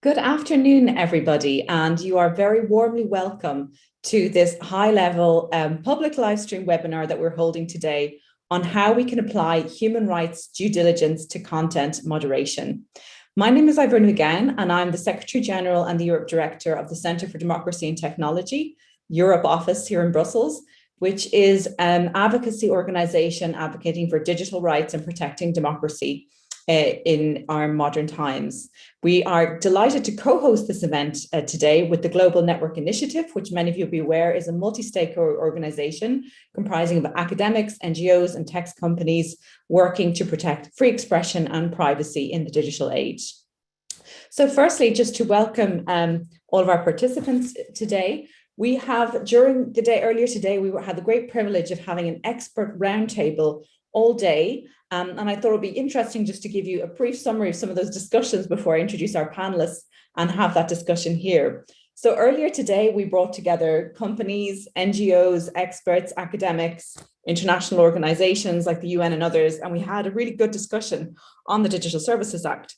Good afternoon, everybody, and you are very warmly welcome to this high-level public live stream webinar that we're holding today on how we can apply human rights due diligence to content moderation. My name is Ivern McGowan, and I'm the Secretary General and the Europe Director of the Centre for Democracy and Technology, Europe office here in Brussels, which is an advocacy organisation advocating for digital rights and protecting democracy in our modern times. We are delighted to co-host this event today with the Global Network Initiative, which many of you will be aware is a multi-stakeholder organization comprising of academics, NGOs, and tech companies working to protect free expression and privacy in the digital age. So firstly, just to welcome all of our participants today, we have earlier today, we had the great privilege of having an expert roundtable all day. And I thought it'd be interesting just to give you a brief summary of some of those discussions before I introduce our panelists and have that discussion here. So earlier today, we brought together companies, NGOs, experts, academics, international organizations like the UN and others, and we had a really good discussion on the Digital Services Act.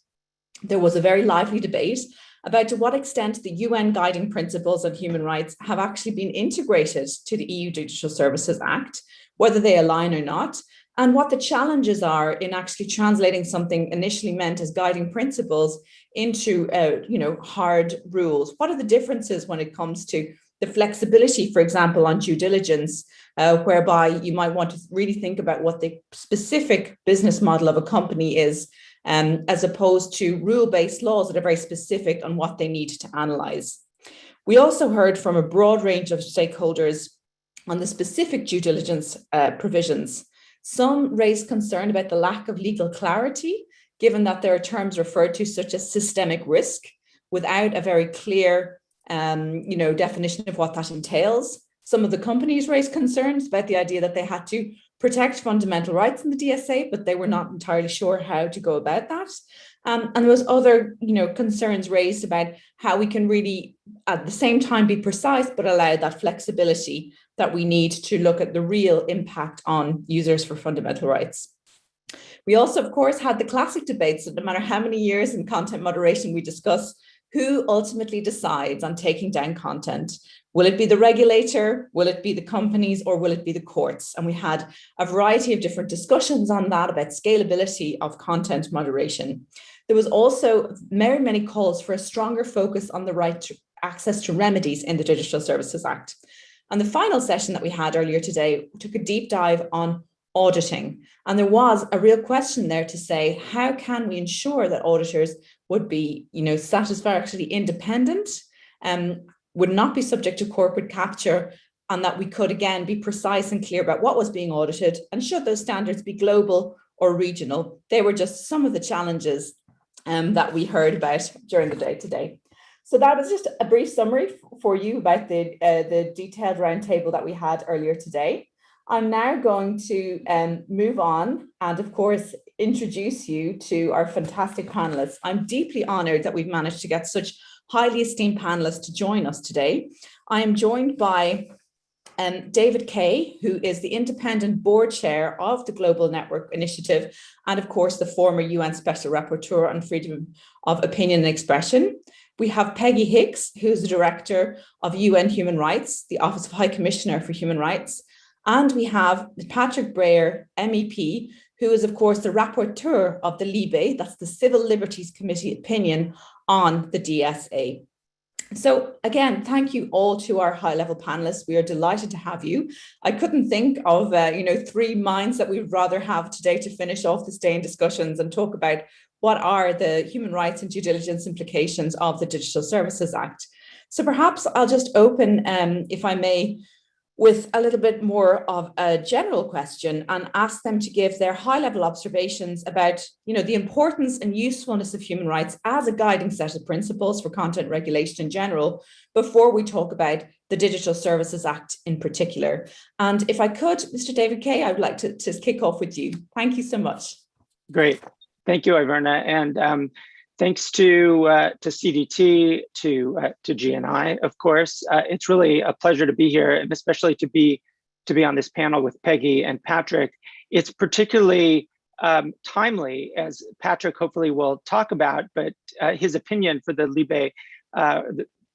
There was a very lively debate about to what extent the UN guiding principles on human rights have actually been integrated to the EU Digital Services Act, whether they align or not, and what the challenges are in actually translating something initially meant as guiding principles into hard rules. What are the differences when it comes to the flexibility, for example, on due diligence, whereby you might want to really think about what the specific business model of a company is, as opposed to rule-based laws that are very specific on what they need to analyze. We also heard from a broad range of stakeholders on the specific due diligence provisions. Some raised concern about the lack of legal clarity, given that there are terms referred to such as systemic risk, without a very clear definition of what that entails. Some of the companies raised concerns about the idea that they had to protect fundamental rights in the DSA, but they were not entirely sure how to go about that. And there was other concerns raised about how we can really, at the same time, be precise, but allow that flexibility that we need to look at the real impact on users for fundamental rights. We also, of course, had the classic debates that no matter how many years in content moderation we discuss, who ultimately decides on taking down content? Will it be the regulator? Will it be the companies? Or will it be the courts? And we had a variety of different discussions on that about scalability of content moderation. There was also many calls for a stronger focus on the right to access to remedies in the Digital Services Act. And the final session that we had earlier today took a deep dive on auditing. And there was a real question there to say, how can we ensure that auditors would be, satisfactorily independent, would not be subject to corporate capture, and that we could, again, be precise and clear about what was being audited, and should those standards be global or regional? They were just some of the challenges that we heard about during the day today. So that was just a brief summary for you about the detailed roundtable that we had earlier today. I'm now going to move on and, of course, introduce you to our fantastic panelists. I'm deeply honored that we've managed to get such highly esteemed panelists to join us today. I am joined by David Kay, who is the independent board chair of the Global Network Initiative, and of course, the former UN Special Rapporteur on freedom of opinion and expression. We have Peggy Hicks, who is the director of UN Human Rights, the Office of High Commissioner for Human Rights. And we have Patrick Breyer, MEP, who is, of course, the rapporteur of the LIBE, that's the Civil Liberties Committee opinion on the DSA. So again, thank you all to our high-level panelists. We are delighted to have you. I couldn't think of three minds that we'd rather have today to finish off this day in discussions and talk about what are the human rights and due diligence implications of the Digital Services Act. So perhaps I'll just open, if I may, with a little bit more of a general question and ask them to give their high-level observations about, the importance and usefulness of human rights as a guiding set of principles for content regulation in general, before we talk about the Digital Services Act in particular. And if I could, Mr. David Kay, I would like to kick off with you. Thank you so much. Great. Thank you, Iverna. And thanks to CDT, to GNI, of course. It's really a pleasure to be here, and especially to be on this panel with Peggy and Patrick. It's particularly timely, as Patrick hopefully will talk about, but his opinion for the Libe,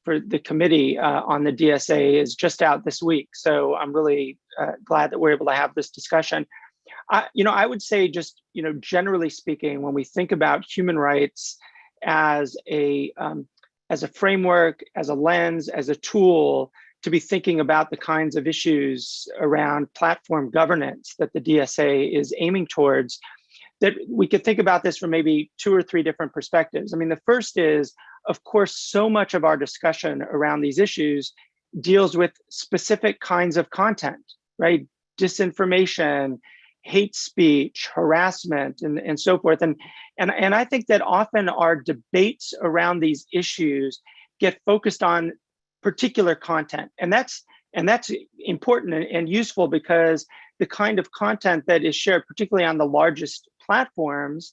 for the committee on the DSA is just out this week. So I'm really glad that we're able to have this discussion. I would say just, generally speaking, when we think about human rights as a framework, as a lens, as a tool to be thinking about the kinds of issues around platform governance that the DSA is aiming towards, that we could think about this from maybe 2 or 3 different perspectives. I mean, the first is, of course, so much of our discussion around these issues deals with specific kinds of content, right? Disinformation, hate speech, harassment, and so forth. And I think that often our debates around these issues get focused on particular content. And that's important and useful, because the kind of content that is shared, particularly on the largest platforms,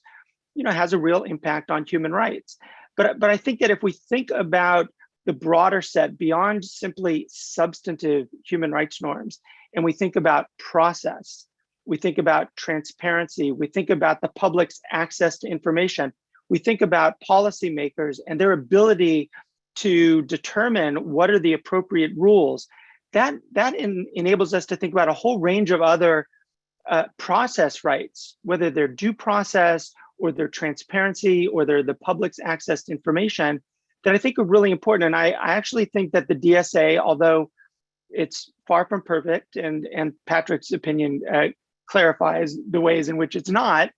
has a real impact on human rights. But I think that if we think about the broader set beyond simply substantive human rights norms, and we think about process, we think about transparency, we think about the public's access to information, we think about policymakers and their ability to determine what are the appropriate rules, that enables us to think about a whole range of other process rights, whether they're due process or their transparency or they're the public's access to information, that I think are really important. And I actually think that the DSA, although it's far from perfect, and Patrick's opinion clarifies the ways in which it's not,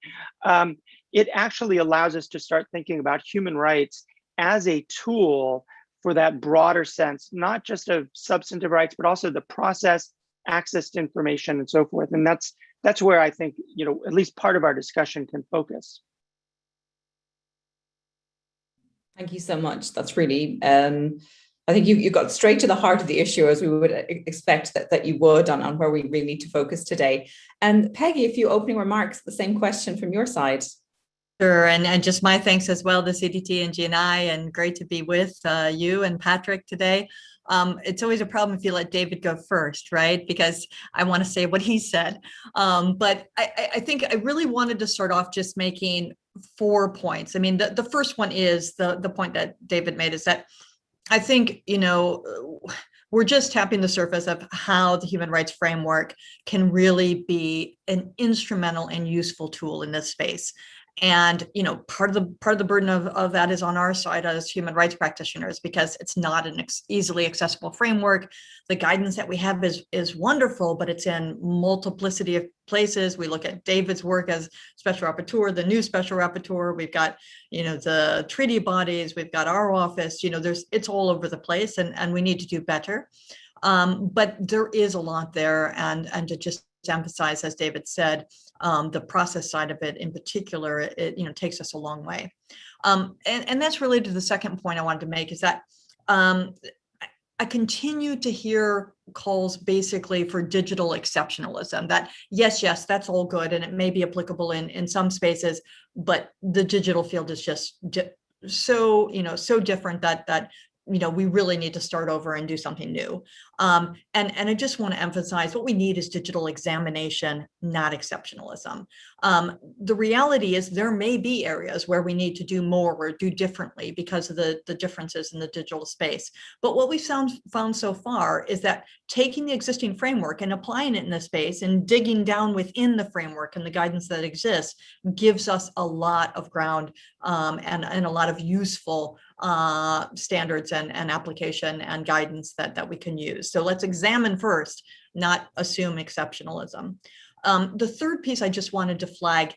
it actually allows us to start thinking about human rights as a tool for that broader sense, not just of substantive rights, but also the process, access to information, and so forth. And that's where I think, at least part of our discussion can focus. Thank you so much. That's really, I think you got straight to the heart of the issue, as we would expect that you would, on where we really need to focus today. And Peggy, a few opening remarks, the same question from your side. Sure, and just my thanks as well to CDT and GNI, and great to be with you and Patrick today. It's always a problem if you let David go first, right? Because I want to say what he said. But I think I really wanted to start off just making 4 points. I mean, the first one is the point that David made, is that I think, we're just tapping the surface of how the human rights framework can really be an instrumental and useful tool in this space. And part of the burden of that is on our side as human rights practitioners, because it's not an easily accessible framework. The guidance that we have is wonderful, but it's in multiplicity of places. We look at David's work as special rapporteur, the new special rapporteur. We've got the treaty bodies. We've got our office. It's all over the place, and we need to do better. But there is a lot there, and to just emphasize, as David said, the process side of it in particular, it takes us a long way. And that's related to the second point I wanted to make, is that I continue to hear calls basically for digital exceptionalism, that yes, that's all good, and it may be applicable in some spaces, but the digital field is just so different that we really need to start over and do something new. And I just want to emphasize, what we need is digital examination, not exceptionalism. The reality is there may be areas where we need to do more or do differently because of the differences in the digital space. But what we've found so far is that taking the existing framework and applying it in the space and digging down within the framework and the guidance that exists gives us a lot of ground and a lot of useful standards and application and guidance that we can use. So let's examine first, not assume exceptionalism. The third piece I just wanted to flag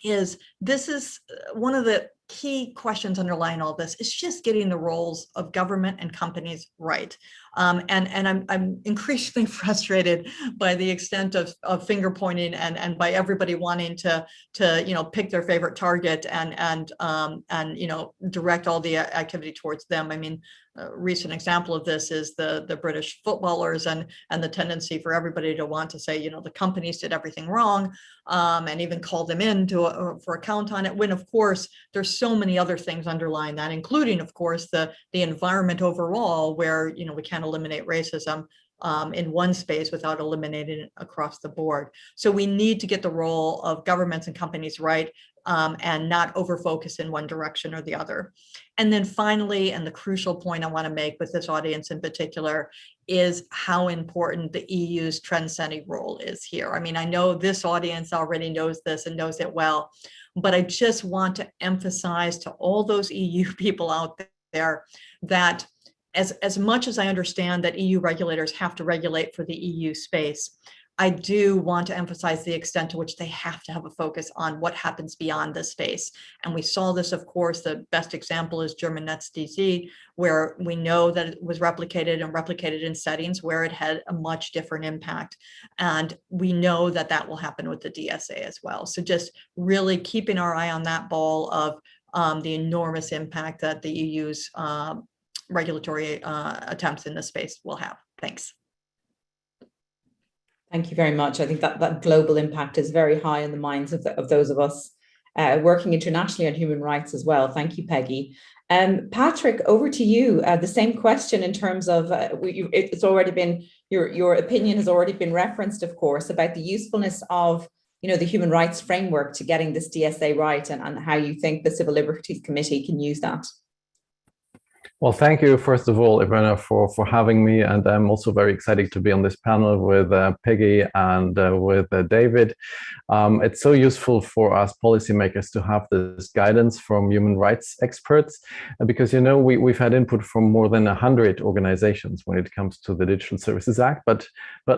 is, this is one of the key questions underlying all this, is just getting the roles of government and companies right. And I'm increasingly frustrated by the extent of finger pointing and by everybody wanting to pick their favorite target and direct all the activity towards them. I mean, a recent example of this is the British footballers and the tendency for everybody to want to say, the companies did everything wrong, and even call them in for account on it, when of course there's so many other things underlying that, including of course the environment overall, where we can't eliminate racism, in one space without eliminating it across the board. So we need to get the role of governments and companies right, and not over-focus in one direction or the other. And then finally, and the crucial point I want to make with this audience in particular, is how important the EU's trend-setting role is here. I mean, I know this audience already knows this and knows it well, but I just want to emphasize to all those EU people out there that as much as I understand that EU regulators have to regulate for the EU space, I do want to emphasize the extent to which they have to have a focus on what happens beyond this space. And we saw this, of course, the best example is German NetzDG, where we know that it was replicated in settings where it had a much different impact. And we know that that will happen with the DSA as well. So just really keeping our eye on that ball of the enormous impact that the EU's regulatory attempts in this space will have. Thanks. Thank you very much. I think that global impact is very high in the minds of those of us working internationally on human rights as well. Thank you, Peggy. Patrick, over to you. The same question in terms of it's already been your opinion has already been referenced, of course, about the usefulness of the human rights framework to getting this DSA right, and how you think the Civil Liberties Committee can use that. Well, thank you, first of all, Ivana, for having me. And I'm also very excited to be on this panel with Peggy and with David. It's so useful for us policymakers to have this guidance from human rights experts, because, we've had input from more than 100 organizations when it comes to the Digital Services Act, but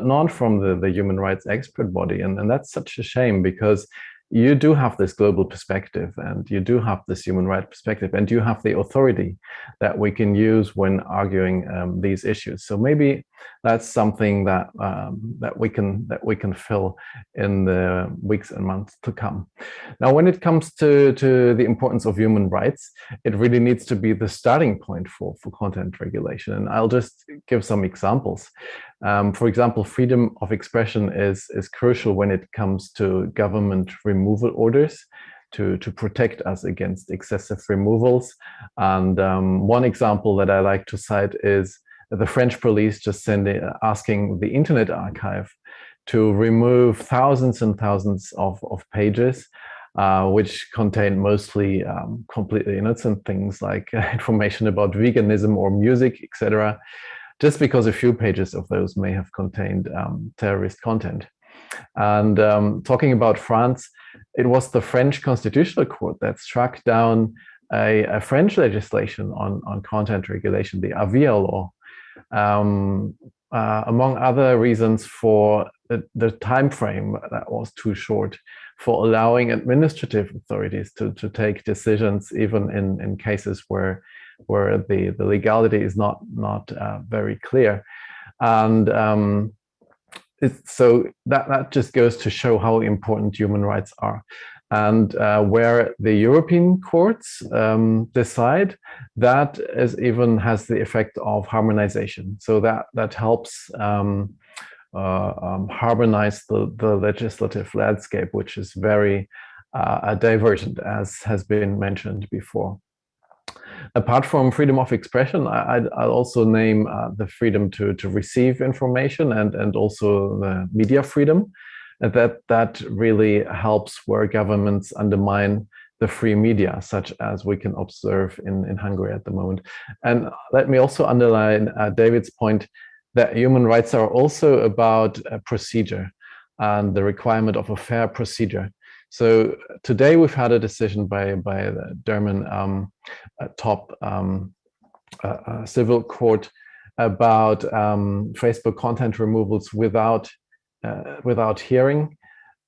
not from the human rights expert body. And that's such a shame, because you do have this global perspective, and you do have this human rights perspective, and you have the authority that we can use when arguing these issues. So maybe that's something that we can fill in the weeks and months to come. Now, when it comes to the importance of human rights, it really needs to be the starting point for content regulation. And I'll just give some examples. For example, freedom of expression is crucial when it comes to government removal orders to protect us against excessive removals. And one example that I like to cite is the French police just asking the Internet Archive to remove thousands and thousands of pages, which contain mostly completely innocent things like information about veganism or music, etc., just because a few pages of those may have contained terrorist content. And talking about France, it was the French Constitutional Court that struck down a French legislation on content regulation, the Avia law, among other reasons for the time frame that was too short for allowing administrative authorities to take decisions, even in cases where the legality is not very clear. And so that just goes to show how important human rights are. And where the European courts decide, that even has the effect of harmonization. So that helps harmonize the legislative landscape, which is very divergent, as has been mentioned before. Apart from freedom of expression, I'll also name the freedom to receive information and also the media freedom. And that really helps where governments undermine the free media, such as we can observe in Hungary at the moment. And let me also underline David's point that human rights are also about procedure and the requirement of a fair procedure. So today we've had a decision by the German top civil court about Facebook content removals without hearing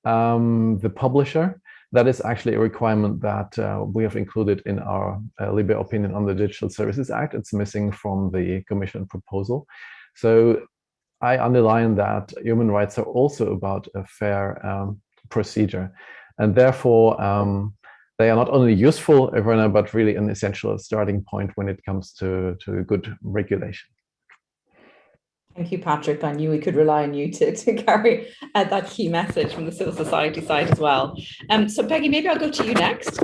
the publisher. That is actually a requirement that we have included in our Libe opinion on the Digital Services Act. It's missing from the Commission proposal. So I underline that human rights are also about a fair procedure. And therefore, they are not only useful, Ivana, but really an essential starting point when it comes to good regulation. Thank you, Patrick. I knew we could rely on you to carry that key message from the civil society side as well. So Peggy, maybe I'll go to you next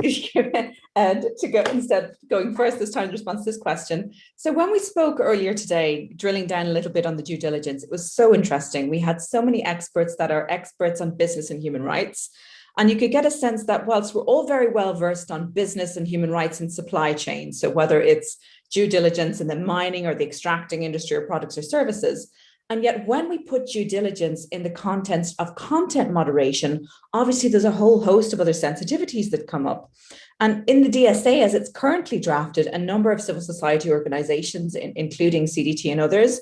and to go instead of going first this time in response to this question. So when we spoke earlier today, drilling down a little bit on the due diligence, it was so interesting. We had so many experts that are experts on business and human rights. And you could get a sense that whilst we're all very well versed on business and human rights and supply chain, so whether it's due diligence in the mining or the extracting industry or products or services, and yet when we put due diligence in the context of content moderation, obviously there's a whole host of other sensitivities that come up. And in the DSA, as it's currently drafted, a number of civil society organizations, including CDT and others,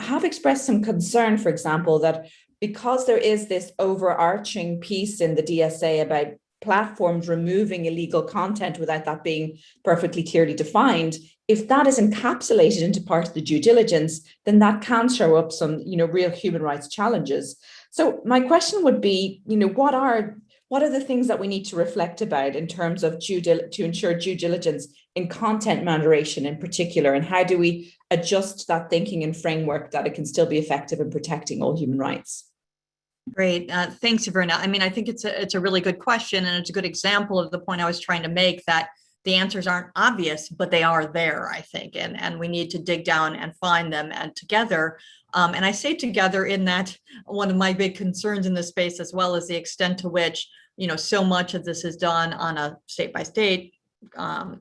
have expressed some concern, for example, that because there is this overarching piece in the DSA about platforms removing illegal content without that being perfectly clearly defined, if that is encapsulated into part of the due diligence, then that can show up some, real human rights challenges. So my question would be, what are the things that we need to reflect about in terms of to ensure due diligence in content moderation in particular, and how do we adjust that thinking and framework that it can still be effective in protecting all human rights? Great. Thanks, Verna. I mean, I think it's a really good question, and it's a good example of the point I was trying to make, that the answers aren't obvious, but they are there, I think, and we need to dig down and find them and together. And I say together in that one of my big concerns in this space, as well as the extent to which, so much of this is done on a state by state,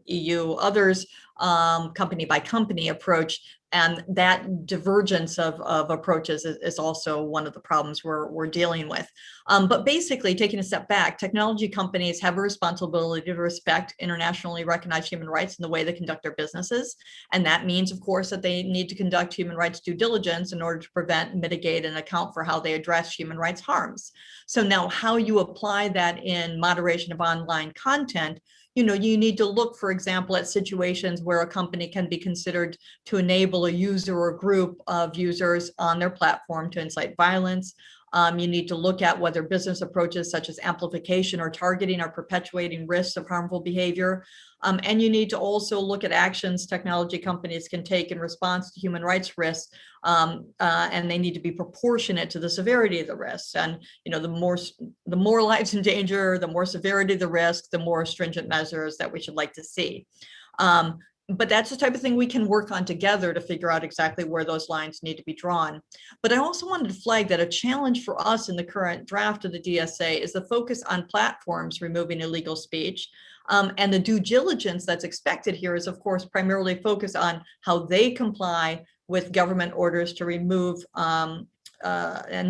EU, others, company by company approach. And that divergence of approaches is also one of the problems we're dealing with. But basically, taking a step back, technology companies have a responsibility to respect internationally recognized human rights in the way they conduct their businesses. And that means, of course, that they need to conduct human rights due diligence in order to prevent, mitigate, and account for how they address human rights harms. So now how you apply that in moderation of online content, you need to look, for example, at situations where a company can be considered to enable a user or group of users on their platform to incite violence. You need to look at whether business approaches such as amplification or targeting are perpetuating risks of harmful behavior. And you need to also look at actions technology companies can take in response to human rights risks, and they need to be proportionate to the severity of the risks. And the more lives in danger, the more severity of the risk, the more stringent measures that we should like to see. But that's the type of thing we can work on together to figure out exactly where those lines need to be drawn. But I also wanted to flag that a challenge for us in the current draft of the DSA is the focus on platforms removing illegal speech. And the due diligence that's expected here is, of course, primarily focused on how they comply with government orders to remove and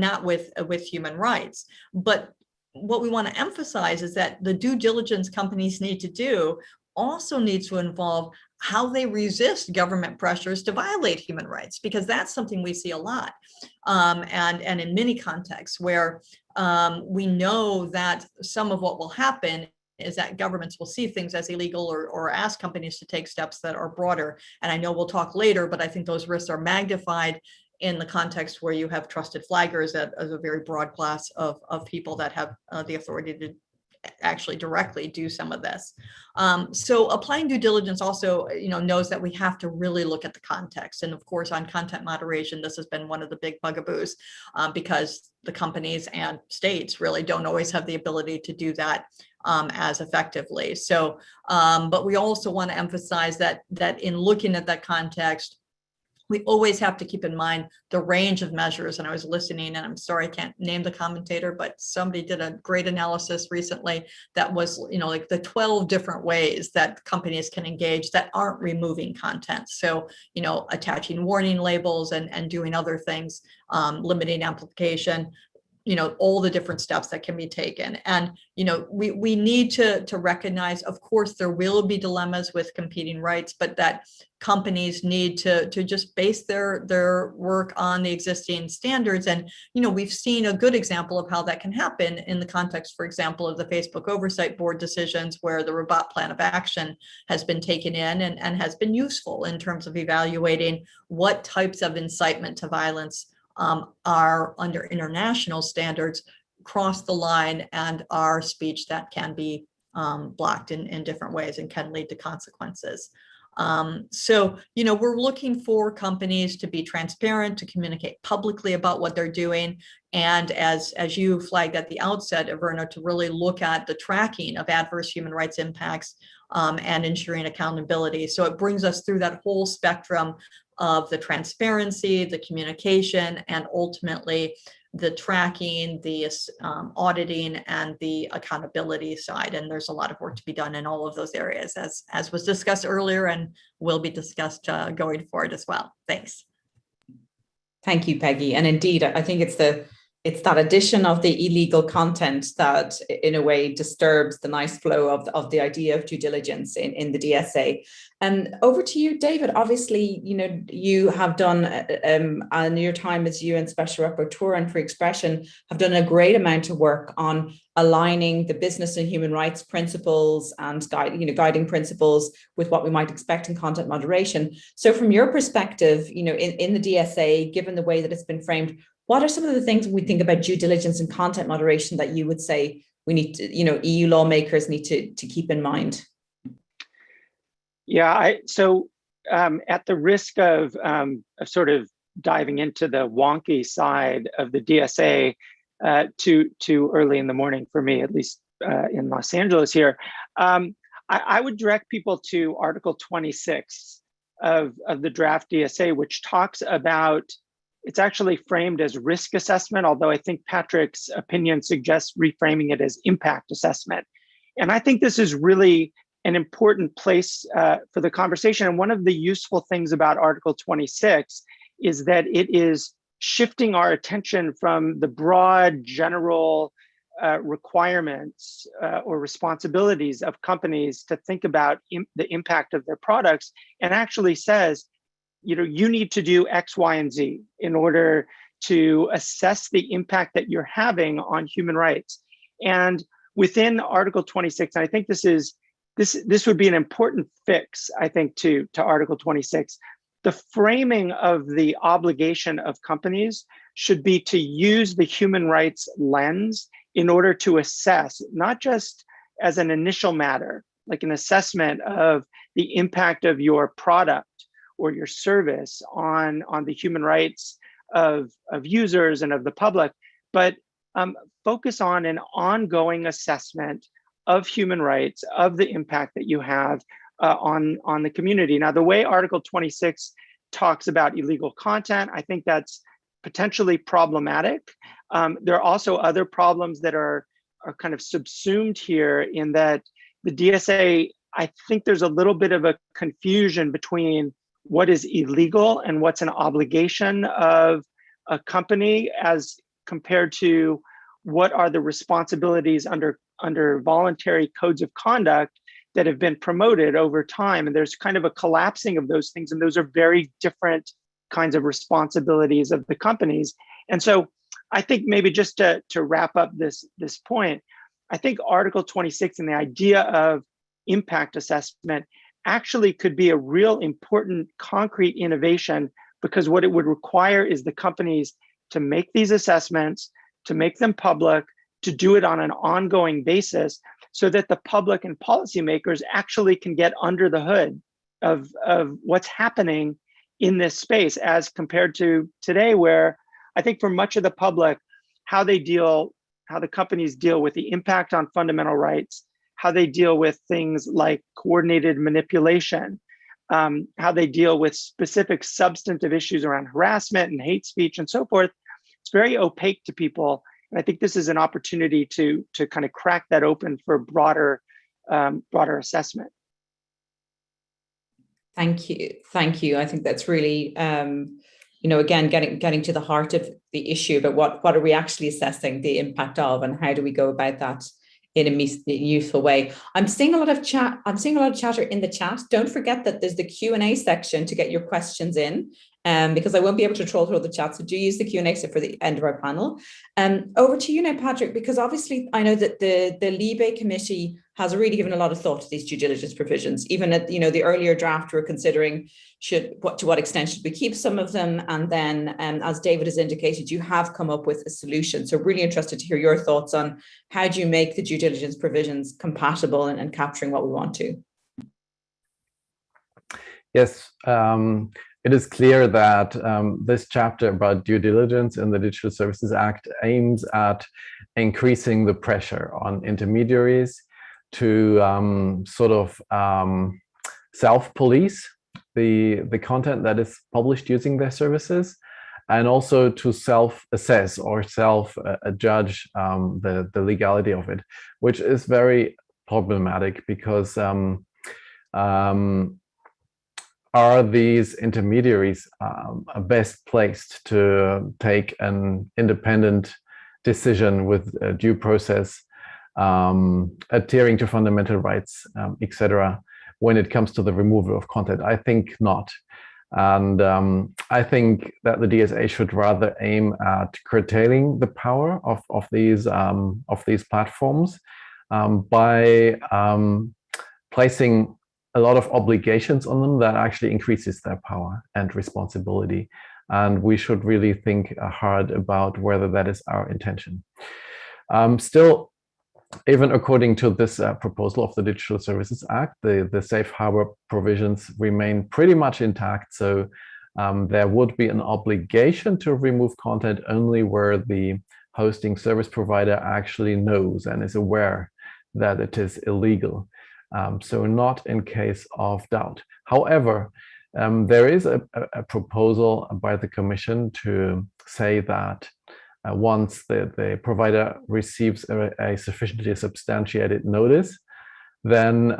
not with human rights. But what we want to emphasize is that the due diligence companies need to do also needs to involve how they resist government pressures to violate human rights, because that's something we see a lot. And in many contexts where we know that some of what will happen is that governments will see things as illegal or ask companies to take steps that are broader. And I know we'll talk later, but I think those risks are magnified in the context where you have trusted flaggers as a very broad class of people that have the authority to actually directly do some of this. So applying due diligence also, knows that we have to really look at the context. And of course, on content moderation, this has been one of the big bugaboos because the companies and states really don't always have the ability to do that as effectively. So, but we also want to emphasize that in looking at that context, we always have to keep in mind the range of measures. And I was listening, and I'm sorry I can't name the commentator, but somebody did a great analysis recently that was, like the 12 different ways that companies can engage that aren't removing content. So, attaching warning labels and doing other things, limiting amplification, all the different steps that can be taken. And, we need to recognize, of course, there will be dilemmas with competing rights, but that companies need to just base their work on the existing standards. And, we've seen a good example of how that can happen in the context, for example, of the Facebook Oversight Board decisions, where the Rabat Plan of Action has been taken in and has been useful in terms of evaluating what types of incitement to violence are under international standards, cross the line, and are speech that can be blocked in different ways and can lead to consequences. So, we're looking for companies to be transparent, to communicate publicly about what they're doing. And as you flagged at the outset, Averna, to really look at the tracking of adverse human rights impacts and ensuring accountability. So it brings us through that whole spectrum of the transparency, the communication, and ultimately the tracking, the auditing, and the accountability side. And there's a lot of work to be done in all of those areas, as was discussed earlier and will be discussed going forward as well. Thanks. Thank you, Peggy. And indeed, I think it's that addition of the illegal content that in a way disturbs the nice flow of the idea of due diligence in the DSA. And over to you, David. Obviously, you have done in your time as UN Special Rapporteur and Free Expression have done a great amount of work on aligning the business and human rights principles and guiding principles with what we might expect in content moderation. So from your perspective, in the DSA, given the way that it's been framed, what are some of the things when we think about due diligence and content moderation that you would say we need to, EU lawmakers need to keep in mind? Yeah, so at the risk of sort of diving into the wonky side of the DSA too early in the morning for me, at least in Los Angeles here, I would direct people to Article 26 of the draft DSA, which talks about, it's actually framed as risk assessment, although I think Patrick's opinion suggests reframing it as impact assessment. And I think this is really an important place for the conversation. And one of the useful things about Article 26 is that it is shifting our attention from the broad general requirements or responsibilities of companies to think about the impact of their products, and actually says, you need to do X, Y, and Z in order to assess the impact that you're having on human rights. And within Article 26, and I think this would be an important fix, I think, to Article 26. The framing of the obligation of companies should be to use the human rights lens in order to assess, not just as an initial matter, like an assessment of the impact of your product or your service on the human rights of users and of the public, but focus on an ongoing assessment of human rights, of the impact that you have on the community. Now, the way Article 26 talks about illegal content, I think that's potentially problematic. There are also other problems that are kind of subsumed here, in that the DSA, I think there's a little bit of a confusion between what is illegal and what's an obligation of a company as compared to what are the responsibilities under voluntary codes of conduct that have been promoted over time. And there's kind of a collapsing of those things. And those are very different kinds of responsibilities of the companies. And so I think maybe just to wrap up this point, I think Article 26 and the idea of impact assessment actually could be a real important concrete innovation, because what it would require is the companies to make these assessments, to make them public, to do it on an ongoing basis, so that the public and policymakers actually can get under the hood of what's happening in this space, as compared to today, where I think for much of the public, how the companies deal with the impact on fundamental rights, how they deal with things like coordinated manipulation, how they deal with specific substantive issues around harassment and hate speech and so forth. It's very opaque to people. And I think this is an opportunity to kind of crack that open for broader assessment. Thank you. I think that's really, again, getting to the heart of the issue about what are we actually assessing the impact of, and how do we go about that in a useful way. I'm seeing a lot of chatter in the chat. Don't forget that there's the Q&A section to get your questions in, because I won't be able to troll through all the chat. So do use the Q&A for the end of our panel. Over to you now, Patrick, because obviously I know that the Libe committee has really given a lot of thought to these due diligence provisions. Even at the earlier draft, we're considering to what extent should we keep some of them, and then as David has indicated, you have come up with a solution. So really interested to hear your thoughts on how do you make the due diligence provisions compatible and capturing what we want to. Yes, it is clear that this chapter about due diligence in the Digital Services Act aims at increasing the pressure on intermediaries to self-police the content that is published using their services, and also to self-assess or self-judge the legality of it, which is very problematic because are these intermediaries best placed to take an independent decision with due process, adhering to fundamental rights, etc., when it comes to the removal of content? I think not. And I think that the DSA should rather aim at curtailing the power of these platforms by placing a lot of obligations on them that actually increases their power and responsibility. And we should really think hard about whether that is our intention. Still, even according to this proposal of the Digital Services Act, the safe harbor provisions remain pretty much intact. So there would be an obligation to remove content only where the hosting service provider actually knows and is aware that it is illegal. So not in case of doubt. However, there is a proposal by the Commission to say that once the provider receives a sufficiently substantiated notice, then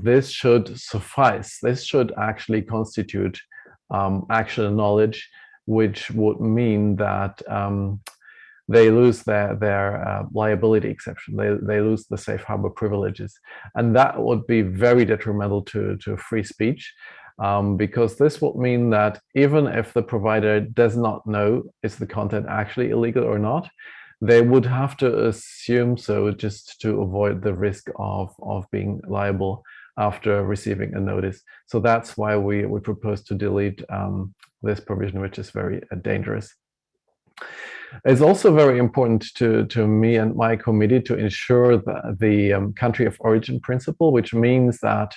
this should suffice. This should actually constitute actual knowledge, which would mean that they lose their liability exception. They lose the safe harbor privileges. And that would be very detrimental to free speech, because this would mean that even if the provider does not know is the content actually illegal or not, they would have to assume so just to avoid the risk of being liable after receiving a notice. So that's why we propose to delete this provision, which is very dangerous. It's also very important to me and my committee to ensure that the country of origin principle, which means that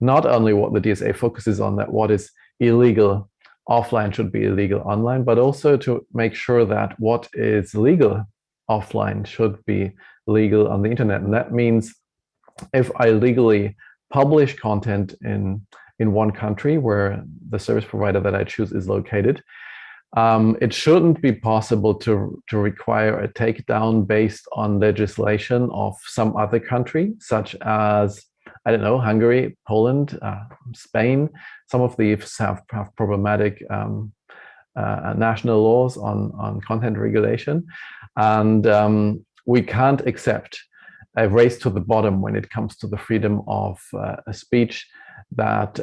not only what the DSA focuses on, that what is illegal offline should be illegal online, but also to make sure that what is legal offline should be legal on the internet. And that means if I legally publish content in one country where the service provider that I choose is located, it shouldn't be possible to require a takedown based on legislation of some other country, such as, I don't know, Hungary, Poland, Spain. Some of these have problematic national laws on content regulation. And we can't accept a race to the bottom when it comes to the freedom of speech, that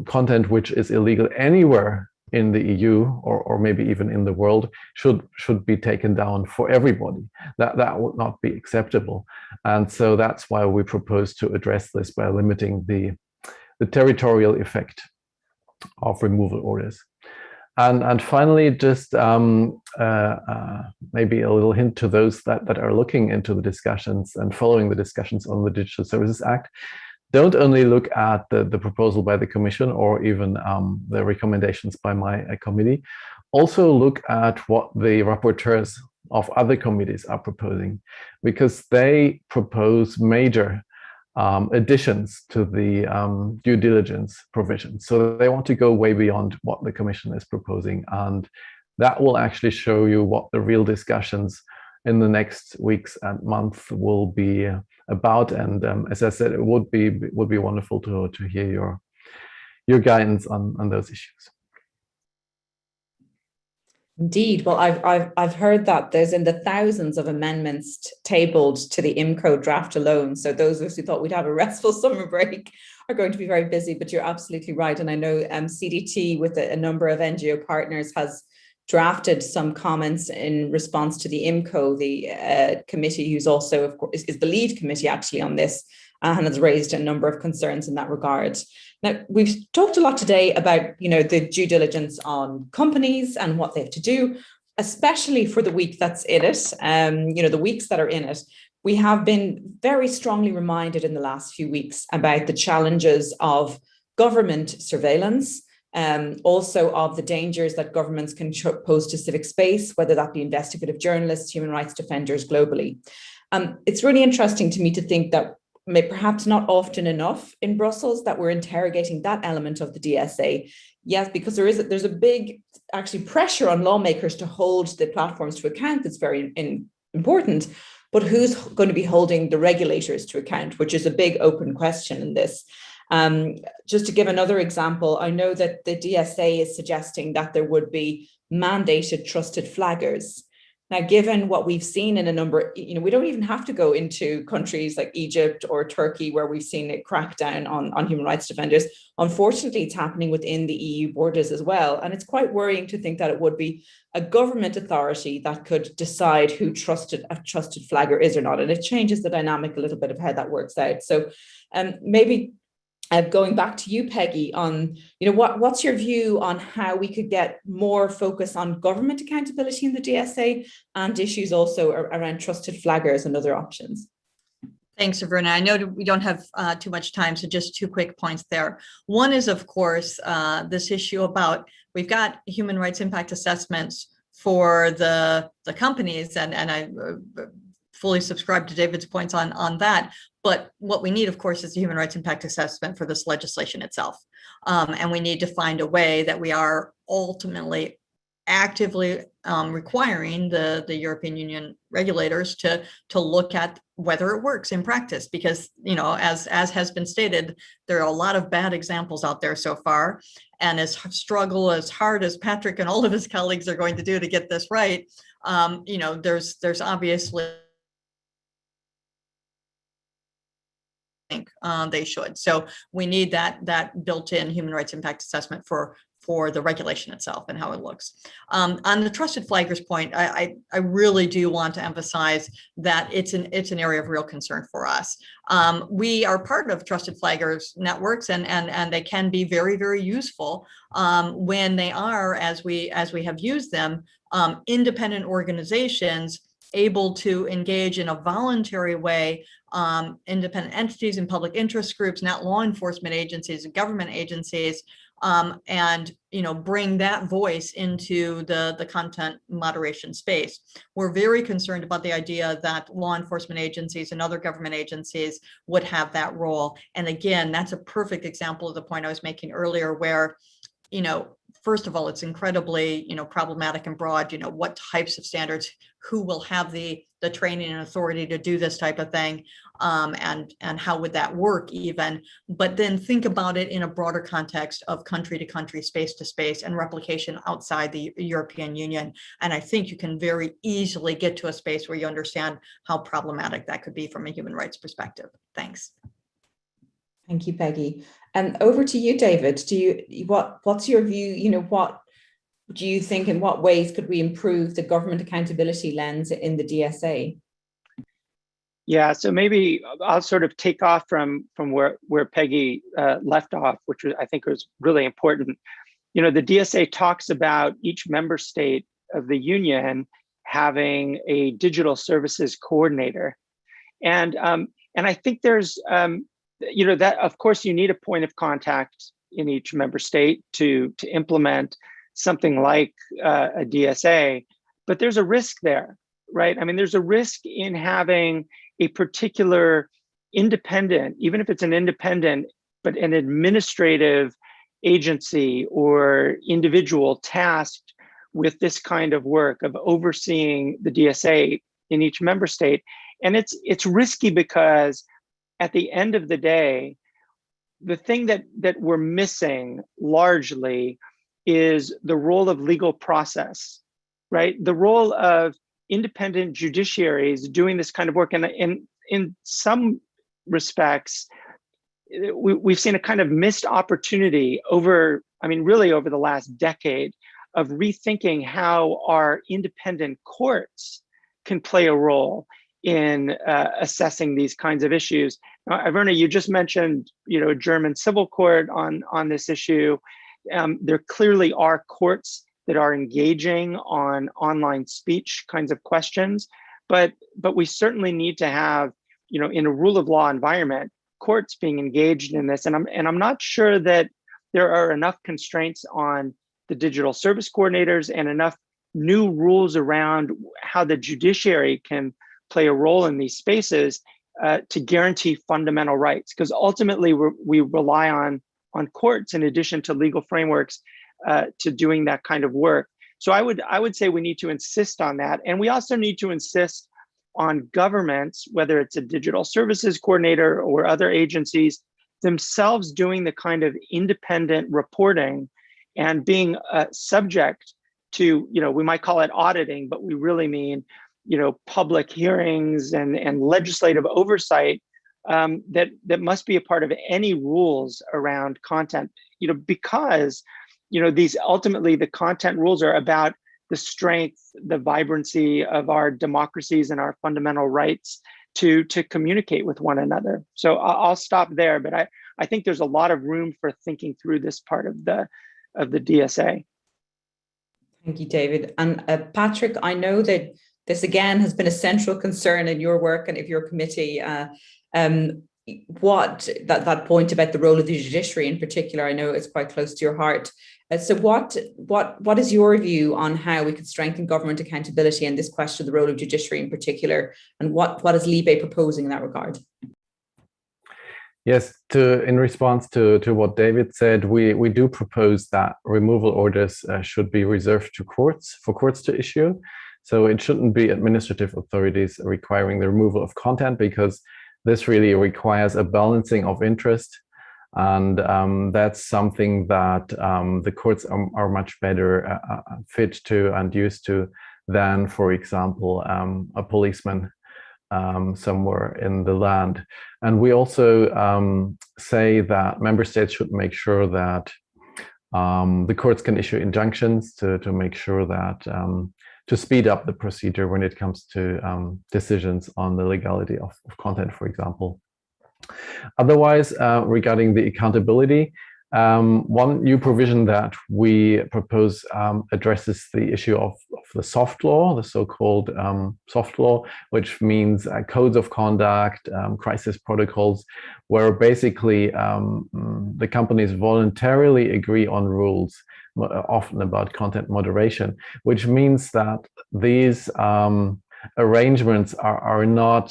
content which is illegal anywhere in the EU or maybe even in the world should be taken down for everybody. That would not be acceptable. And so that's why we propose to address this by limiting the territorial effect of removal orders. And finally, just maybe a little hint to those that are looking into the discussions and following the discussions on the Digital Services Act. Don't only look at the proposal by the Commission or even the recommendations by my committee. Also look at what the rapporteurs of other committees are proposing, because they propose major additions to the due diligence provisions. So they want to go way beyond what the Commission is proposing. And that will actually show you what the real discussions in the next weeks and months will be about. And as I said, it would be wonderful to hear your guidance on those issues. Indeed. Well, I've heard that there's in the thousands of amendments tabled to the IMCO draft alone. So those of us who thought we'd have a restful summer break are going to be very busy, but you're absolutely right. And I know CDT with a number of NGO partners has drafted some comments in response to the IMCO, the committee, who's also, of course, is the lead committee actually on this, and has raised a number of concerns in that regard. Now, we've talked a lot today about, the due diligence on companies and what they have to do, especially for the week that's in it, the weeks that are in it. We have been very strongly reminded in the last few weeks about the challenges of government surveillance, also of the dangers that governments can pose to civic space, whether that be investigative journalists, human rights defenders globally. It's really interesting to me to think that perhaps not often enough in Brussels that we're interrogating that element of the DSA. Yes, because there's a big actually pressure on lawmakers to hold the platforms to account. That's very important. But who's going to be holding the regulators to account, which is a big open question in this. Just to give another example, I know that the DSA is suggesting that there would be mandated trusted flaggers. Now, given what we've seen in a number, we don't even have to go into countries like Egypt or Turkey where we've seen it crack down on human rights defenders. Unfortunately, it's happening within the EU borders as well. And it's quite worrying to think that it would be a government authority that could decide who a trusted flagger is or not. And it changes the dynamic a little bit of how that works out. So maybe going back to you, Peggy, on what's your view on how we could get more focus on government accountability in the DSA and issues also around trusted flaggers and other options? Thanks, Verna. I know we don't have too much time, so just 2 quick points there. One is, of course, this issue about we've got human rights impact assessments for the companies, and I fully subscribe to David's points on that. But what we need, of course, is a human rights impact assessment for this legislation itself. And we need to find a way that we are ultimately actively requiring the European Union regulators to look at whether it works in practice, because as has been stated, there are a lot of bad examples out there so far, and as hard as Patrick and all of his colleagues are going to do to get this right, there's obviously they should. So we need that built-in human rights impact assessment for the regulation itself and how it looks. On the trusted flaggers point, I really do want to emphasize that it's an area of real concern for us. We are part of trusted flaggers networks, and they can be very, very useful when they are, as we have used them, independent organizations able to engage in a voluntary way, independent entities and public interest groups, not law enforcement agencies and government agencies, and bring that voice into the content moderation space. We're very concerned about the idea that law enforcement agencies and other government agencies would have that role. And again, that's a perfect example of the point I was making earlier, where first of all, it's incredibly, problematic and broad, what types of standards, who will have the training and authority to do this type of thing, and how would that work even, but then think about it in a broader context of country to country, space to space, and replication outside the European Union. And I think you can very easily get to a space where you understand how problematic that could be from a human rights perspective. Thanks. Thank you, Peggy. And over to you, David. What's your view? What do you think, in what ways could we improve the government accountability lens in the DSA? Yeah, so maybe I'll sort of take off from where Peggy left off, which I think was really important. The DSA talks about each member state of the union having a digital services coordinator, and I think there's that, of course, you need a point of contact in each member state to implement something like a DSA, but there's a risk there, right? I mean, there's a risk in having a particular independent, even if it's an independent, but an administrative agency or individual tasked with this kind of work of overseeing the DSA in each member state. And it's risky because at the end of the day, the thing that we're missing largely is the role of legal process, right? The role of independent judiciaries doing this kind of work. And in some respects, we've seen a kind of missed opportunity over the last decade of rethinking how our independent courts can play a role in assessing these kinds of issues. Now, Verna, you just mentioned, a German civil court on this issue. There clearly are courts that are engaging on online speech kinds of questions, but we certainly need to have, in a rule of law environment, courts being engaged in this, and I'm not sure that there are enough constraints on the digital service coordinators and enough new rules around how the judiciary can play a role in these spaces to guarantee fundamental rights. Because ultimately, we rely on courts in addition to legal frameworks to doing that kind of work. So I would say we need to insist on that, and we also need to insist on governments, whether it's a digital services coordinator or other agencies, themselves doing the kind of independent reporting and being subject to, we might call it auditing, but we really mean, public hearings and legislative oversight that must be a part of any rules around content, because, these ultimately the content rules are about the strength, the vibrancy of our democracies and our fundamental rights to communicate with one another. So I'll stop there, but I think there's a lot of room for thinking through this part of the DSA. Thank you, David. And Patrick, I know that this again has been a central concern in your work and of your committee. What that point about the role of the judiciary in particular, I know it's quite close to your heart. So what is your view on how we could strengthen government accountability and this question of the role of judiciary in particular, and what is Libe proposing in that regard? Yes, in response to what David said, we do propose that removal orders should be reserved to courts, for courts to issue. So it shouldn't be administrative authorities requiring the removal of content, because this really requires a balancing of interest. And that's something that the courts are much better fit to and used to than, for example, a policeman somewhere in the land. And we also say that member states should make sure that the courts can issue injunctions to make sure that to speed up the procedure when it comes to decisions on the legality of content, for example. Otherwise, regarding the accountability, one new provision that we propose addresses the issue of the soft law, the so-called soft law, which means codes of conduct, crisis protocols, where basically the companies voluntarily agree on rules, often about content moderation, which means that these arrangements are not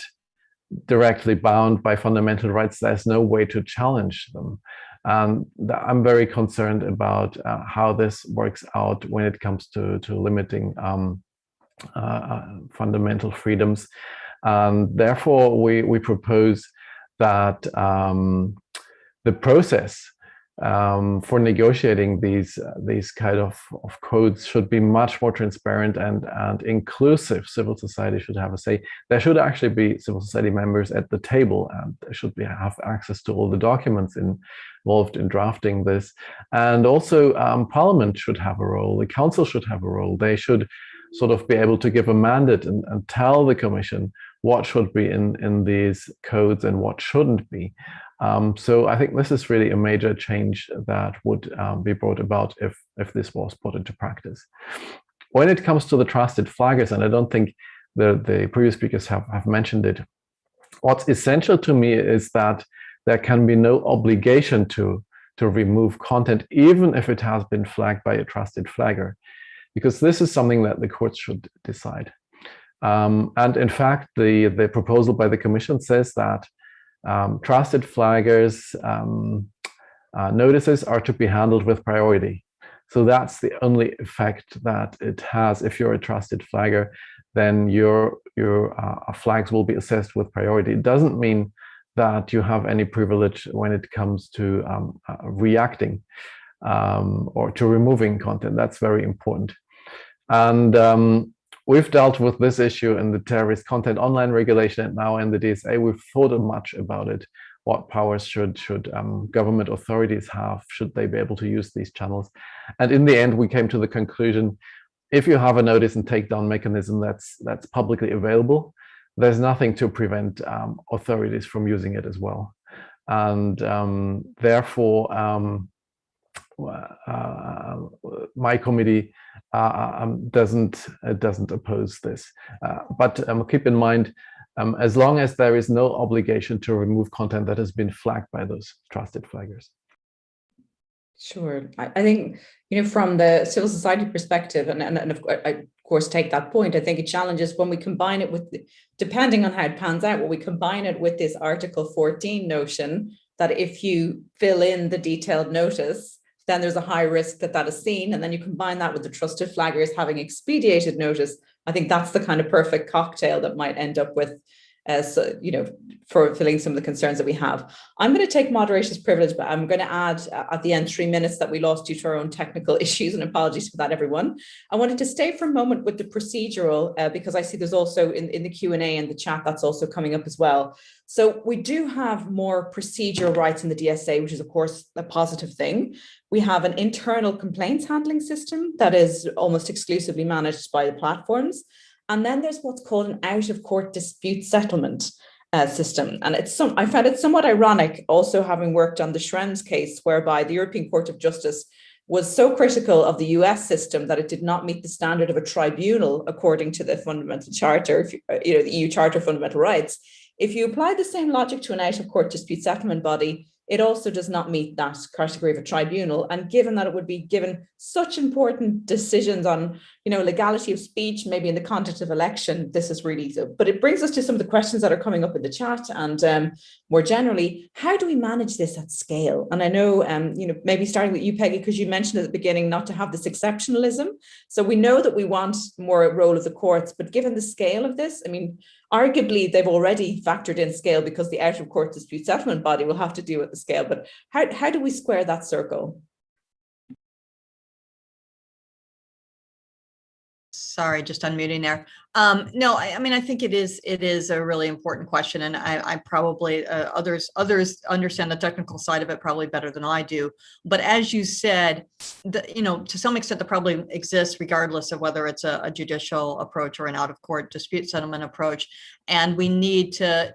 directly bound by fundamental rights. There's no way to challenge them. And I'm very concerned about how this works out when it comes to limiting fundamental freedoms. And therefore, we propose that the process for negotiating these kind of codes should be much more transparent and inclusive. Civil society should have a say. There should actually be civil society members at the table, and they should have access to all the documents involved in drafting this. And also Parliament should have a role. The Council should have a role. They should sort of be able to give a mandate and tell the Commission what should be in these codes and what shouldn't be. So I think this is really a major change that would be brought about if this was put into practice. When it comes to the trusted flaggers, and I don't think the previous speakers have mentioned it, what's essential to me is that there can be no obligation to remove content, even if it has been flagged by a trusted flagger, because this is something that the courts should decide. And in fact, the proposal by the Commission says that trusted flaggers notices are to be handled with priority. So that's the only effect that it has. If you're a trusted flagger, then your flags will be assessed with priority. It doesn't mean that you have any privilege when it comes to reacting or to removing content. That's very important. And we've dealt with this issue in the terrorist content online regulation, and now in the DSA, we've thought much about it. What powers should government authorities have? Should they be able to use these channels? And in the end, we came to the conclusion, if you have a notice and takedown mechanism that's publicly available, there's nothing to prevent authorities from using it as well. And therefore, my committee doesn't oppose this. But keep in mind as long as there is no obligation to remove content that has been flagged by those trusted flaggers. Sure. I think, from the civil society perspective, and of course take that point, I think it challenges when we combine it with, depending on how it pans out, when we combine it with this Article 14 notion that if you fill in the detailed notice, then there's a high risk that that is seen. And then you combine that with the trusted flaggers having expedited notice. I think that's the kind of perfect cocktail that might end up with, for filling some of the concerns that we have. I'm going to take moderator's privilege, but I'm going to add at the end 3 minutes that we lost due to our own technical issues, and apologies for that, everyone. I wanted to stay for a moment with the procedural because I see there's also in the Q&A and the chat that's also coming up as well. So we do have more procedural rights in the DSA, which is of course a positive thing. We have an internal complaints handling system that is almost exclusively managed by the platforms. And then there's what's called an out-of-court dispute settlement system. And I found it somewhat ironic, also having worked on the Schrems case, whereby the European Court of Justice was so critical of the US system that it did not meet the standard of a tribunal according to the Fundamental Charter, the EU Charter of Fundamental Rights. If you apply the same logic to an out-of-court dispute settlement body, it also does not meet that category of a tribunal. And given that it would be given such important decisions on, legality of speech, maybe in the context of election, this is really so. But it brings us to some of the questions that are coming up in the chat. And more generally, how do we manage this at scale? And I know, maybe starting with you, Peggy, because you mentioned at the beginning not to have this exceptionalism. So we know that we want more role of the courts, but given the scale of this, arguably they've already factored in scale because the out-of-court dispute settlement body will have to deal with the scale. But how do we square that circle? Sorry, just unmuting there. No, I think it is a really important question, and I probably others understand the technical side of it probably better than I do. But as you said, to some extent, the problem exists regardless of whether it's a judicial approach or an out-of-court dispute settlement approach. And we need to,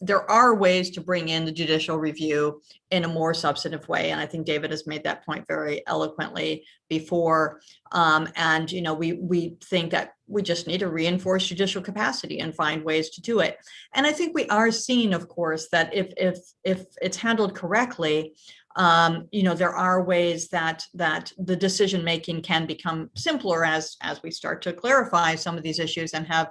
there are ways to bring in the judicial review in a more substantive way, and I think David has made that point very eloquently before. And we think that we just need to reinforce judicial capacity and find ways to do it. And I think we are seeing, of course, that if it's handled correctly, there are ways that the decision making can become simpler as we start to clarify some of these issues and have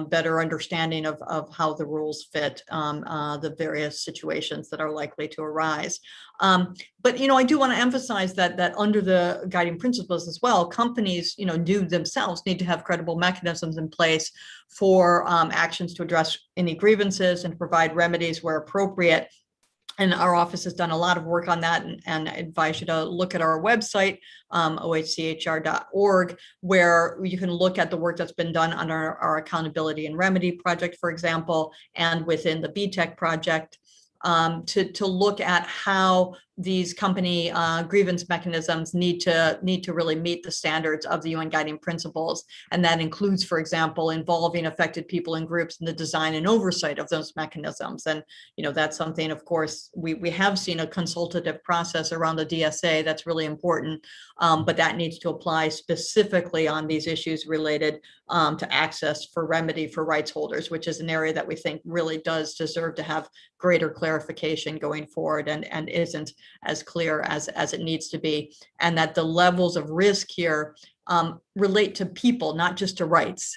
better understanding of how the rules fit the various situations that are likely to arise. But I do want to emphasize that under the guiding principles as well, companies do themselves need to have credible mechanisms in place for actions to address any grievances and provide remedies where appropriate. And our office has done a lot of work on that, and I advise you to look at our website, ohchr.org, where you can look at the work that's been done on our accountability and remedy project, for example, and within the BTEC project, to look at how these company grievance mechanisms need to really meet the standards of the UN guiding principles. And that includes, for example, involving affected people and groups in the design and oversight of those mechanisms. And, that's something, of course, we have seen a consultative process around the DSA that's really important, but that needs to apply specifically on these issues related to access for remedy for rights holders, which is an area that we think really does deserve to have greater clarification going forward and isn't as clear as it needs to be, and that the levels of risk here relate to people, not just to rights.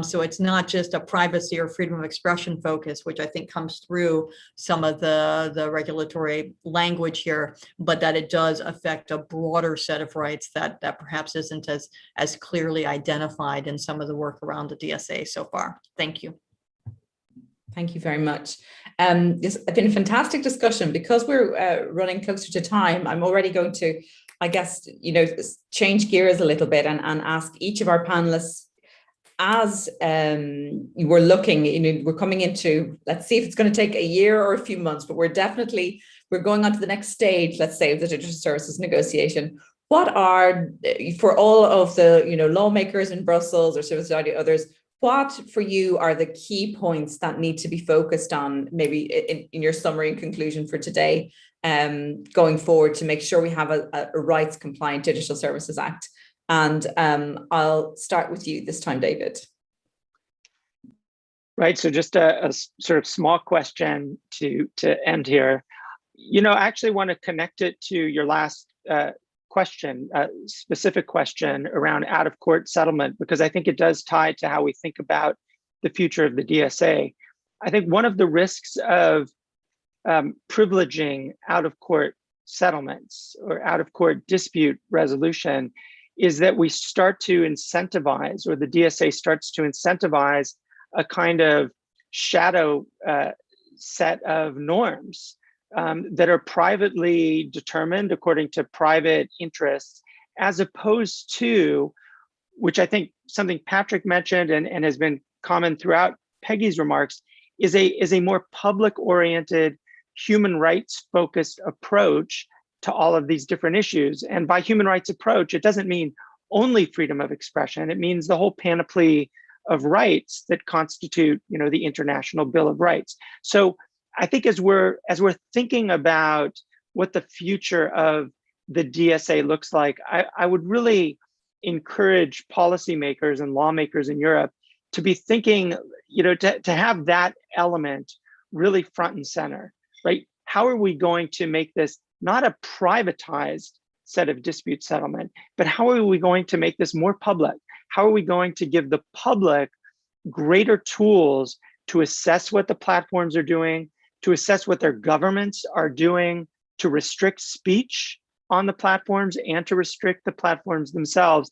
So it's not just a privacy or freedom of expression focus, which I think comes through some of the regulatory language here, but that it does affect a broader set of rights that perhaps isn't as clearly identified in some of the work around the DSA so far. Thank you. Thank you very much. It's been a fantastic discussion. Because we're running closer to time, I'm already going to, I guess, change gears a little bit and ask each of our panelists, as we're looking, we're coming into, let's see if it's going to take a year or a few months, but we're going on to the next stage, let's say, of the digital services negotiation. What are, for all of the lawmakers in Brussels or civil society, others, what for you are the key points that need to be focused on, maybe in your summary and conclusion for today, going forward, to make sure we have a rights compliant Digital Services Act? And I'll start with you this time, David. Right. So just a sort of small question to end here. I actually want to connect it to your last question, specific question around out-of-court settlement, because I think it does tie to how we think about the future of the DSA. I think one of the risks of privileging out-of-court settlements or out-of-court dispute resolution is that we start to incentivize, or the DSA starts to incentivize, a kind of shadow set of norms that are privately determined according to private interests, as opposed to, which I think something Patrick mentioned and has been common throughout Peggy's remarks, is a more public-oriented, human rights-focused approach to all of these different issues. And by human rights approach, it doesn't mean only freedom of expression. It means the whole panoply of rights that constitute, the International Bill of Rights. So I think as we're thinking about what the future of the DSA looks like, I would really encourage policymakers and lawmakers in Europe to be thinking, to have that element really front and center, right? How are we going to make this not a privatized set of dispute settlement, but how are we going to make this more public? How are we going to give the public greater tools to assess what the platforms are doing, to assess what their governments are doing, to restrict speech on the platforms and to restrict the platforms themselves?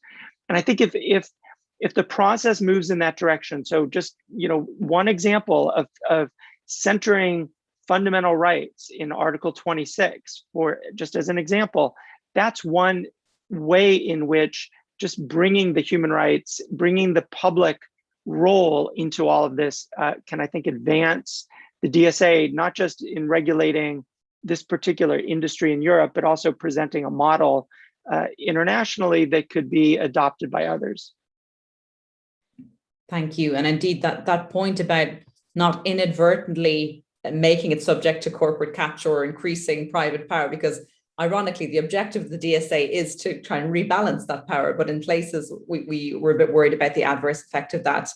And I think if the process moves in that direction, so just one example of centering fundamental rights in Article 26, for just as an example, that's one way in which just bringing the human rights, bringing the public role into all of this can, I think, advance the DSA, not just in regulating this particular industry in Europe, but also presenting a model internationally that could be adopted by others. Thank you. And indeed, that point about not inadvertently making it subject to corporate capture or increasing private power, because ironically, the objective of the DSA is to try and rebalance that power, but in places we were a bit worried about the adverse effect of that.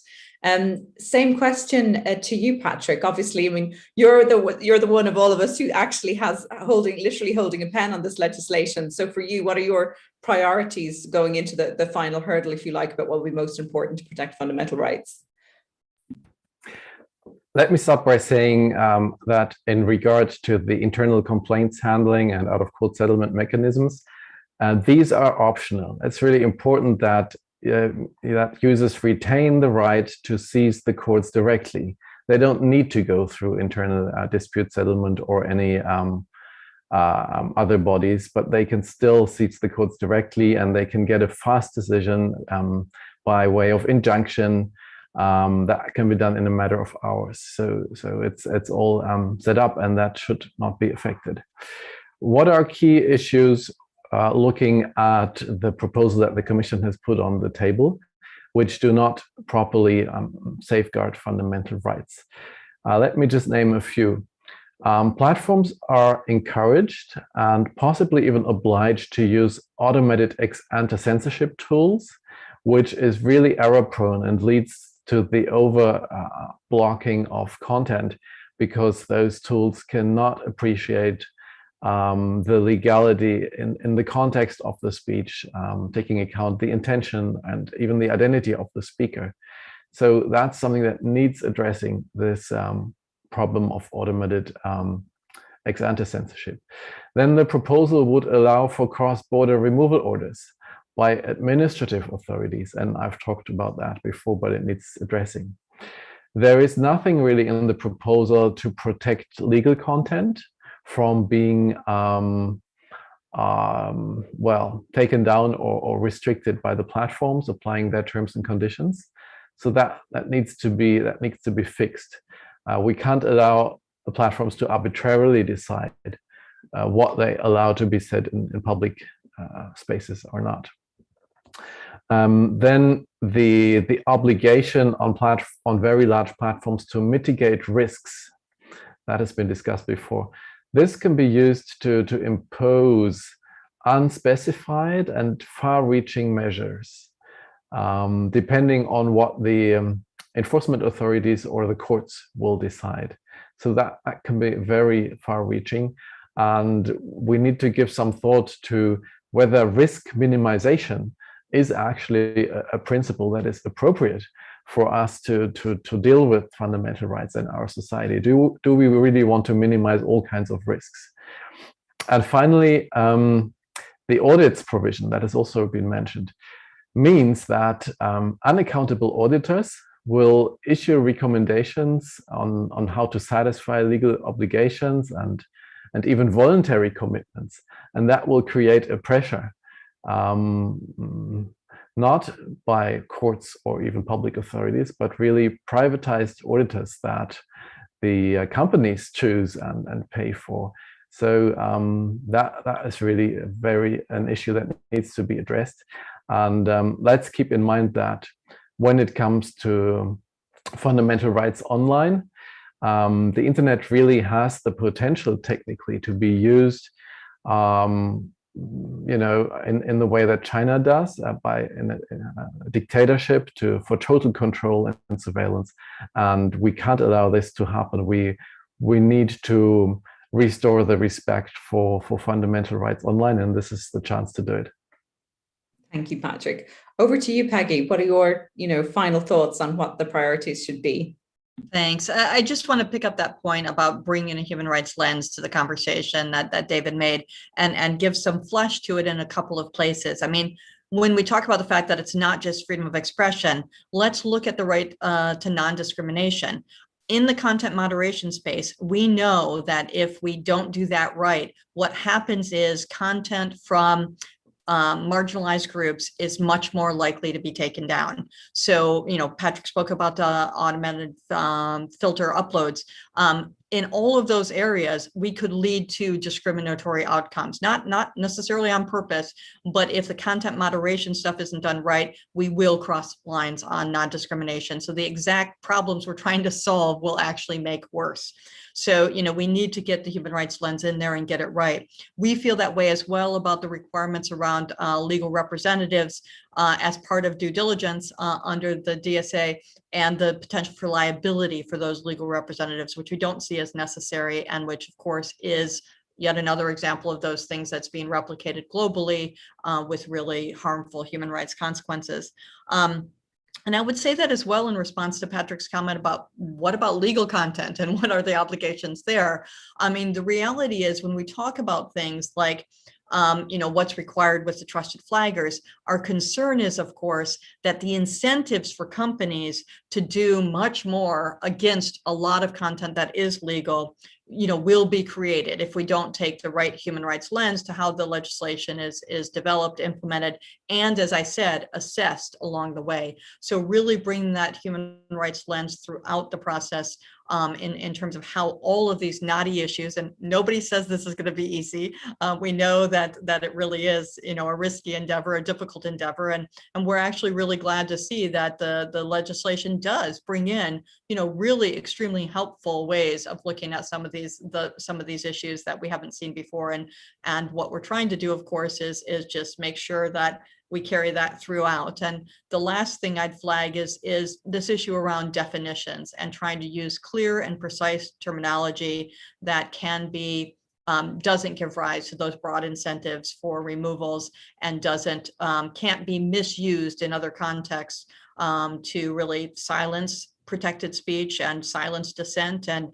Same question to you, Patrick. Obviously, I mean, you're the one of all of us who actually has literally holding a pen on this legislation. So for you, what are your priorities going into the final hurdle, if you like, about what will be most important to protect fundamental rights? Let me start by saying that in regard to the internal complaints handling and out-of-court settlement mechanisms, these are optional. It's really important that users retain the right to seize the courts directly. They don't need to go through internal dispute settlement or any other bodies, but they can still seize the courts directly, and they can get a fast decision by way of injunction. That can be done in a matter of hours. So it's all set up, and that should not be affected. What are key issues looking at the proposal that the Commission has put on the table, which do not properly safeguard fundamental rights? Let me just name a few. Platforms are encouraged and possibly even obliged to use automated ex-ante censorship tools, which is really error-prone and leads to the over blocking of content, because those tools cannot appreciate the legality in the context of the speech, taking account the intention and even the identity of the speaker. So that's something that needs addressing, this problem of automated ex-ante censorship. Then the proposal would allow for cross-border removal orders by administrative authorities, and I've talked about that before, but it needs addressing. There is nothing really in the proposal to protect legal content from being taken down or restricted by the platforms applying their terms and conditions. So that needs to be fixed. We can't allow the platforms to arbitrarily decide what they allow to be said in public spaces or not. Then the obligation on very large platforms to mitigate risks, that has been discussed before. This can be used to impose unspecified and far-reaching measures, depending on what the enforcement authorities or the courts will decide. So that can be very far-reaching, and we need to give some thought to whether risk minimization is actually a principle that is appropriate for us to deal with fundamental rights in our society. Do we really want to minimize all kinds of risks? And finally, the audits provision that has also been mentioned means that unaccountable auditors will issue recommendations on how to satisfy legal obligations and even voluntary commitments. And that will create a pressure, not by courts or even public authorities, but really privatized auditors that the companies choose and pay for. So that is really an issue that needs to be addressed. And let's keep in mind that when it comes to fundamental rights online, the internet really has the potential technically to be used, in the way that China does, in a dictatorship for total control and surveillance. And we can't allow this to happen. We need to restore the respect for fundamental rights online, and this is the chance to do it. Thank you, Patrick. Over to you, Peggy. What are your, final thoughts on what the priorities should be? Thanks. I just want to pick up that point about bringing a human rights lens to the conversation that David made and give some flesh to it in a couple of places. I mean, when we talk about the fact that it's not just freedom of expression, let's look at the right to non-discrimination. In the content moderation space, we know that if we don't do that right, what happens is content from marginalized groups is much more likely to be taken down. So, Patrick spoke about the automated filter uploads. In all of those areas, we could lead to discriminatory outcomes, not necessarily on purpose, but if the content moderation stuff isn't done right, we will cross lines on non-discrimination. So the exact problems we're trying to solve will actually make worse. So, we need to get the human rights lens in there and get it right. We feel that way as well about the requirements around legal representatives as part of due diligence under the DSA, and the potential for liability for those legal representatives, which we don't see as necessary, and which of course is yet another example of those things that's being replicated globally with really harmful human rights consequences. And I would say that as well in response to Patrick's comment about what about legal content and what are the obligations there? I mean, the reality is when we talk about things like what's required with the trusted flaggers, our concern is, of course, that the incentives for companies to do much more against a lot of content that is legal, will be created if we don't take the right human rights lens to how the legislation is developed, implemented, and, as I said, assessed along the way. So really bringing that human rights lens throughout the process in terms of how all of these knotty issues, and nobody says this is going to be easy. We know that it really is, a risky endeavor, a difficult endeavor, and we're actually really glad to see that the legislation does bring in, really extremely helpful ways of looking at some of these issues that we haven't seen before. And what we're trying to do, of course, is just make sure that we carry that throughout. And the last thing I'd flag is this issue around definitions and trying to use clear and precise terminology that can be doesn't give rise to those broad incentives for removals and can't be misused in other contexts to really silence protected speech and silence dissent and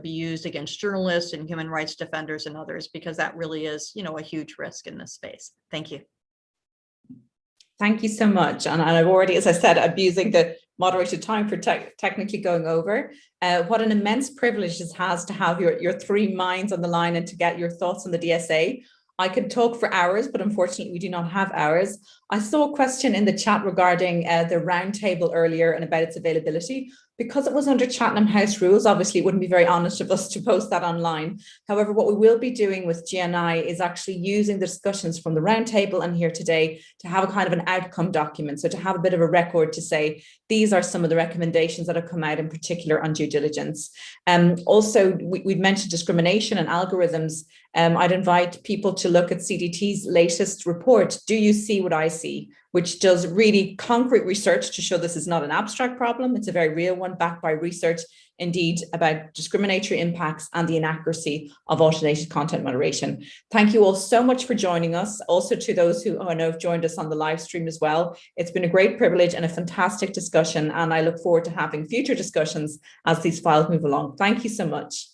be used against journalists and human rights defenders and others, because that really is a huge risk in this space. Thank you. Thank you so much. And I've already, as I said, abusing the moderated time for technically going over. What an immense privilege it has to have your three minds on the line and to get your thoughts on the DSA. I could talk for hours, but unfortunately we do not have hours. I saw a question in the chat regarding the roundtable earlier and about its availability. Because it was under Chatham House rules, obviously it wouldn't be very honest of us to post that online. However, what we will be doing with GNI is actually using the discussions from the roundtable and here today to have a kind of an outcome document. So to have a bit of a record to say, these are some of the recommendations that have come out in particular on due diligence. Also, we'd mentioned discrimination and algorithms. I'd invite people to look at CDT's latest report. Do you see what I see? which does really concrete research to show this is not an abstract problem. It's a very real one backed by research, indeed, about discriminatory impacts and the inaccuracy of automated content moderation. Thank you all so much for joining us. Also to those who I know have joined us on the live stream as well. It's been a great privilege and a fantastic discussion, and I look forward to having future discussions as these files move along. Thank you so much.